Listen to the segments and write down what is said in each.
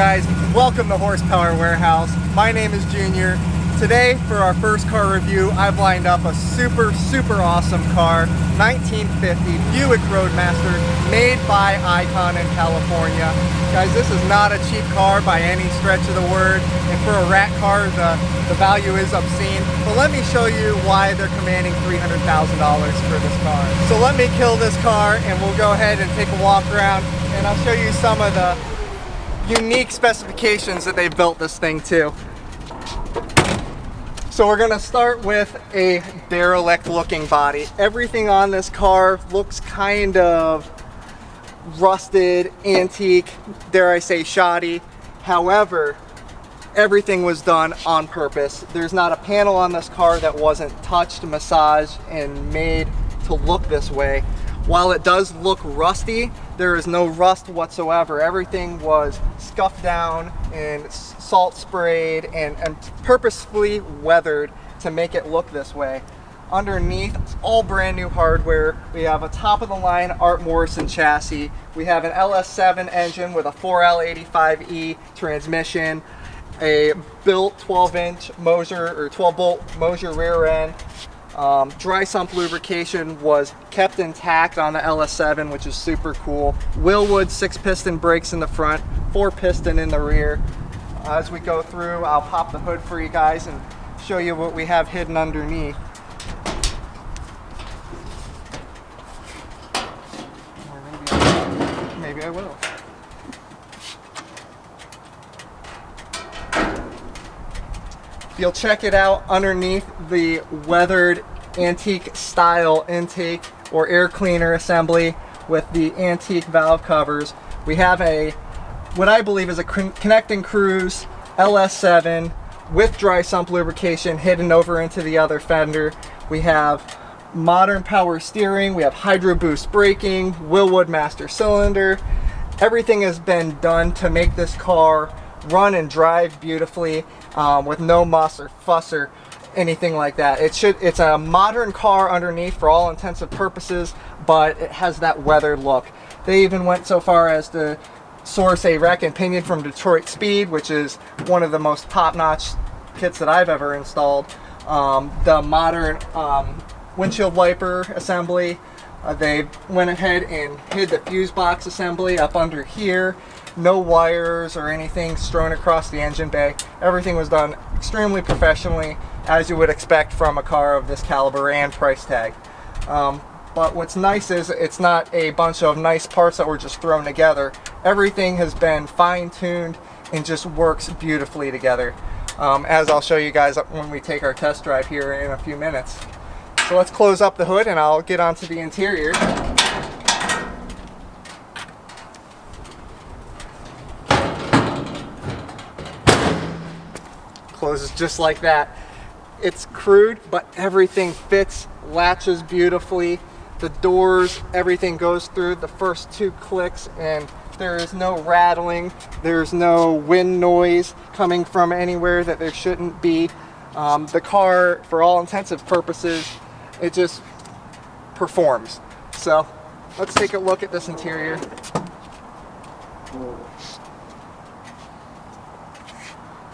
guys? Welcome to Horsepower Warehouse. My name is Junior. Today, for our first car review, I've lined up a super awesome car, 1950 Buick Roadmaster, made by Icon in California. Guys, this is not a cheap car by any stretch of the word, and for a rat car, the value is obscene. But let me show you why they're commanding $300,000 for this car. So let me kill this car, and we'll go ahead and take a walk around, and I'll show you some of the unique specifications that they've built this thing to. So we're going to start with a derelict looking body. Everything on this car looks kind of rusted, antique, dare I say shoddy. However, everything was done on purpose. There's not a panel on this car that wasn't touched, massaged, and made to look this way. While it does look rusty, there is no rust whatsoever. Everything was scuffed down and salt sprayed and purposefully weathered to make it look this way. Underneath, it's all brand new hardware. We have a top of the line Art Morrison chassis. We have an LS7 engine with a 4L85E transmission, a built 12-inch Moser or 12-bolt Moser rear end. Dry sump lubrication was kept intact on the LS7, which is super cool. Willwood 6-piston brakes in the front, 4-piston in the rear. As we go through, I'll pop the hood for you guys and show you what we have hidden underneath. Or maybe I will. You'll check it out underneath the weathered antique style intake or air cleaner assembly with the antique valve covers. We have what I believe is a Connect and Cruise LS7 with dry sump lubrication hidden over into the other fender. We have modern power steering, we have Hydro Boost braking, Willwood master cylinder. Everything has been done to make this car run and drive beautifully with no muss or fuss or anything like that. It's a modern car underneath for all intents and purposes, but it has that weathered look. They even went so far as to source a rack and pinion from Detroit Speed, which is one of the most top-notch kits that I've ever installed. The modern windshield wiper assembly, they went ahead and hid the fuse box assembly up under here. No wires or anything strewn across the engine bay. Everything was done extremely professionally, as you would expect from a car of this caliber and price tag. But what's nice is it's not a bunch of nice parts that were just thrown together. Everything has been fine-tuned and just works beautifully together, as I'll show you guys when we take our test drive here in a few minutes. So let's close up the hood and I'll get onto the interior. Closes just like that. It's crude, but everything fits, latches beautifully. The doors, everything goes through the first 2 clicks, and there is no rattling. There's no wind noise coming from anywhere that there shouldn't be. The car, for all intensive purposes, it just performs. So let's take a look at this interior.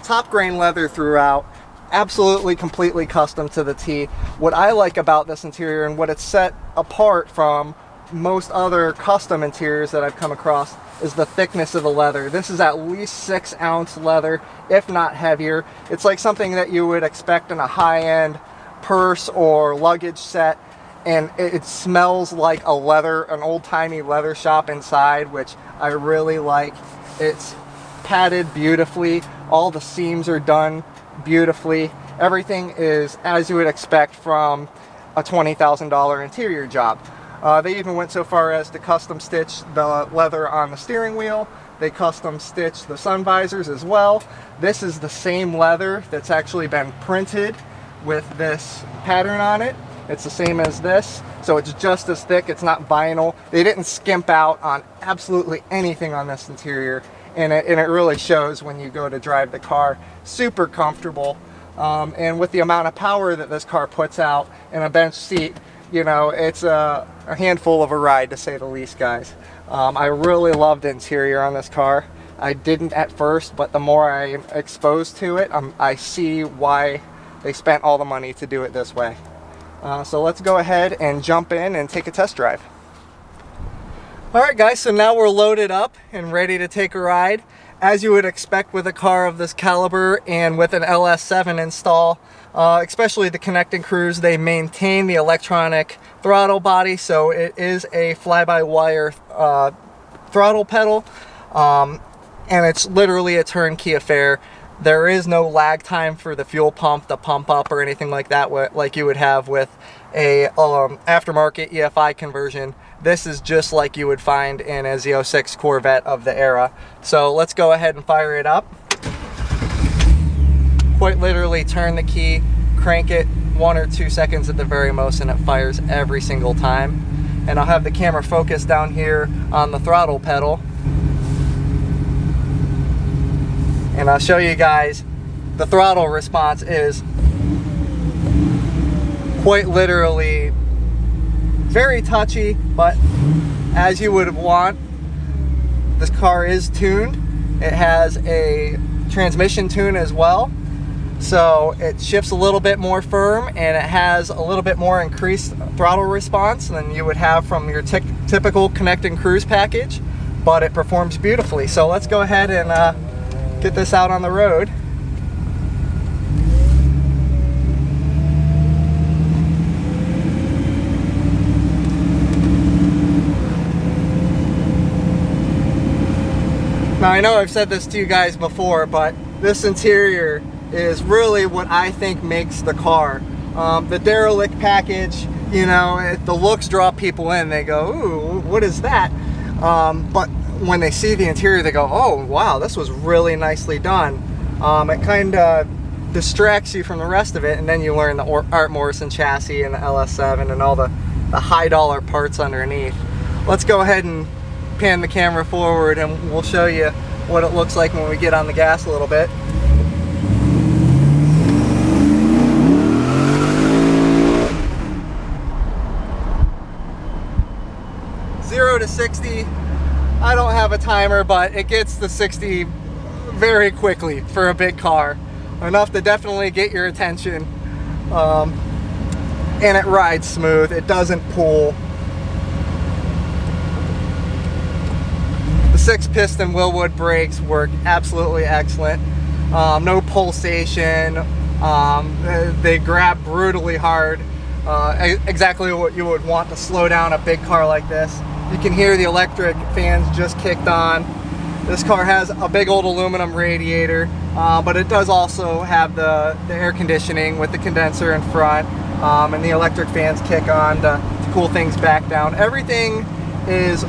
Top grain leather throughout, absolutely completely custom to the T. What I like about this interior and what it's set apart from most other custom interiors that I've come across is the thickness of the leather. This is at least 6-ounce leather, if not heavier. It's like something that you would expect in a high-end purse or luggage set, and it smells like an old-timey leather shop inside, which I really like. It's padded beautifully. All the seams are done beautifully. Everything is as you would expect from a $20,000 interior job. They even went so far as to custom stitch the leather on the steering wheel. They custom stitched the sun visors as well. This is the same leather that's actually been printed with this pattern on it. It's the same as this, so it's just as thick. It's not vinyl. They didn't skimp out on absolutely anything on this interior. And it really shows when you go to drive the car. Super comfortable, and with the amount of power that this car puts out in a bench seat, you know, it's a handful of a ride, to say the least, guys. I really love the interior on this car. I didn't at first, but the more I'm exposed to it, I see why they spent all the money to do it this way. So let's go ahead and jump in and take a test drive. Alright guys, so now we're loaded up and ready to take a ride. As you would expect with a car of this caliber and with an LS7 install, especially the connecting cruise, they maintain the electronic throttle body, so it is a fly-by-wire throttle pedal, and it's literally a turnkey affair. There is no lag time for the fuel pump to pump up or anything like that, like you would have with a aftermarket EFI conversion. This is just like you would find in a Z06 Corvette of the era. So let's go ahead and fire it up. Quite literally turn the key, crank it 1 or 2 seconds at the very most, and it fires every single time. And I'll have the camera focus down here on the throttle pedal. And I'll show you guys the throttle response is quite literally very touchy, but as you would want. This car is tuned. It has a transmission tune as well, so it shifts a little bit more firm, and it has a little bit more increased throttle response than you would have from your typical Connect and Cruise package, but it performs beautifully. So let's go ahead and get this out on the road. Now I know I've said this to you guys before, but this interior is really what I think makes the car. The Derelict package, you know, the looks draw people in. They go, ooh, what is that? But when they see the interior, they go, oh wow, this was really nicely done. It kind of distracts you from the rest of it, and then you learn the Art Morrison chassis and the LS7 and all the high dollar parts underneath. Let's go ahead and pan the camera forward and we'll show you what it looks like when we get on the gas a little bit. Zero to 60, I don't have a timer, but it gets to 60 very quickly for a big car. Enough to definitely get your attention. And it rides smooth, it doesn't pull. The 6-piston Willwood brakes work absolutely excellent. No pulsation. They grab brutally hard. Exactly what you would want to slow down a big car like this. You can hear the electric fans just kicked on. This car has a big old aluminum radiator, but it does also have the air conditioning with the condenser in front, and the electric fans kick on to cool things back down. Everything is,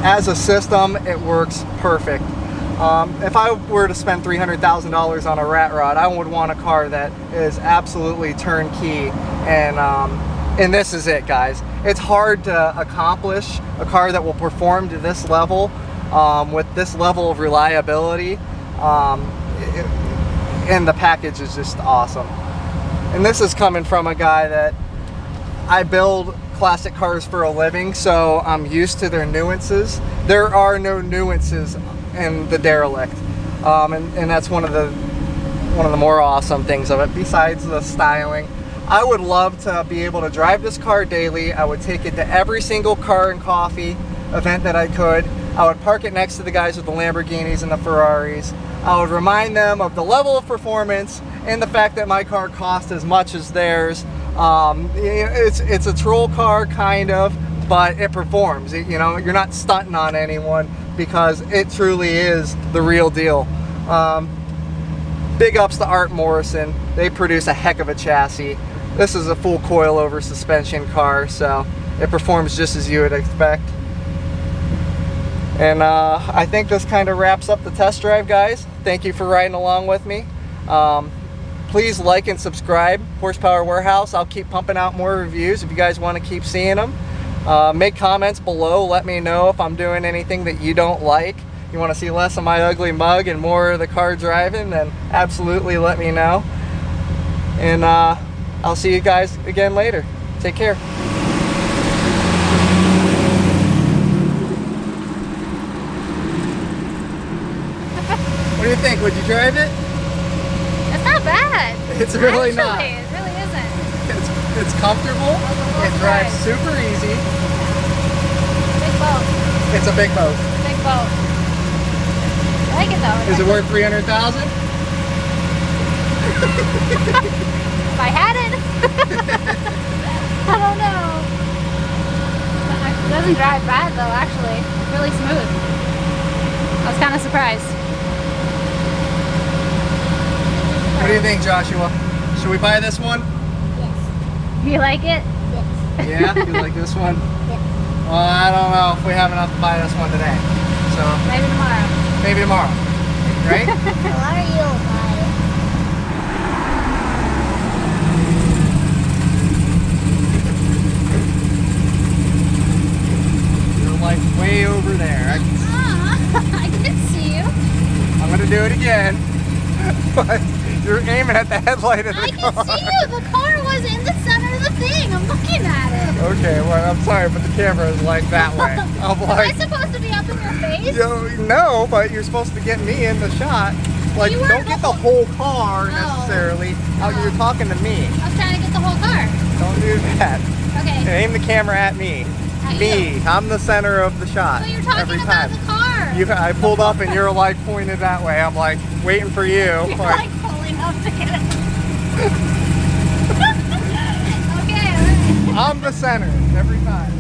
as a system, it works perfect. If I were to spend $300,000 on a rat rod, I would want a car that is absolutely turnkey, and this is it, guys. It's hard to accomplish a car that will perform to this level, with this level of reliability, and the package is just awesome. And this is coming from a guy that I build classic cars for a living, so I'm used to their nuances. There are no nuances in the Derelict, and that's one of the more awesome things of it, besides the styling. I would love to be able to drive this car daily. I would take it to every single car and coffee event that I could. I would park it next to the guys with the Lamborghinis and the Ferraris. I would remind them of the level of performance and the fact that my car costs as much as theirs. It's a troll car, kind of, but it performs. You know, you're not stunting on anyone because it truly is the real deal. Big ups to Art Morrison. They produce a heck of a chassis. This is a full coilover suspension car, so it performs just as you would expect. And I think this kind of wraps up the test drive, guys. Thank you for riding along with me. Please like and subscribe, Horsepower Warehouse. I'll keep pumping out more reviews if you guys want to keep seeing them. Make comments below. Let me know if I'm doing anything that you don't like. You want to see less of my ugly mug and more of the car driving, then absolutely let me know. And I'll see you guys again later. Take care. What do you think? Would you drive it? It's not bad. It's really not. It really isn't. It's comfortable. It drives super easy. Big boat. It's a big boat. Big boat. I like it though. Is it worth $300,000? If I had it. I don't know. It doesn't drive bad though, actually. It's really smooth. I was kind of surprised. What do you think, Joshua? Should we buy this one? Yes. You like it? Yes. Yeah? You like this one? Yes. Well, I don't know if we have enough to buy this one today. So maybe tomorrow. Maybe tomorrow. Right? Tomorrow you'll buy it. You're like way over there. I can see you. I'm gonna do it again. But you're aiming at the headlight of the car. I can see you. The car was in the center of the thing. I'm looking at it. Okay, well, I'm sorry, but the camera is like that way. I'm like, Am I supposed to be up in your face? No, but you're supposed to get me in the shot. Like, don't get the whole car necessarily. You're talking to me. I was trying to get the whole car. Don't do that. Okay. And aim the camera at me. At me. you. I'm the center of the shot. So you're talking every about time. the car. I pulled up and you're like pointed that way. I'm like waiting for you. You're like pulling up to get it. Okay, alright. I'm the center every time.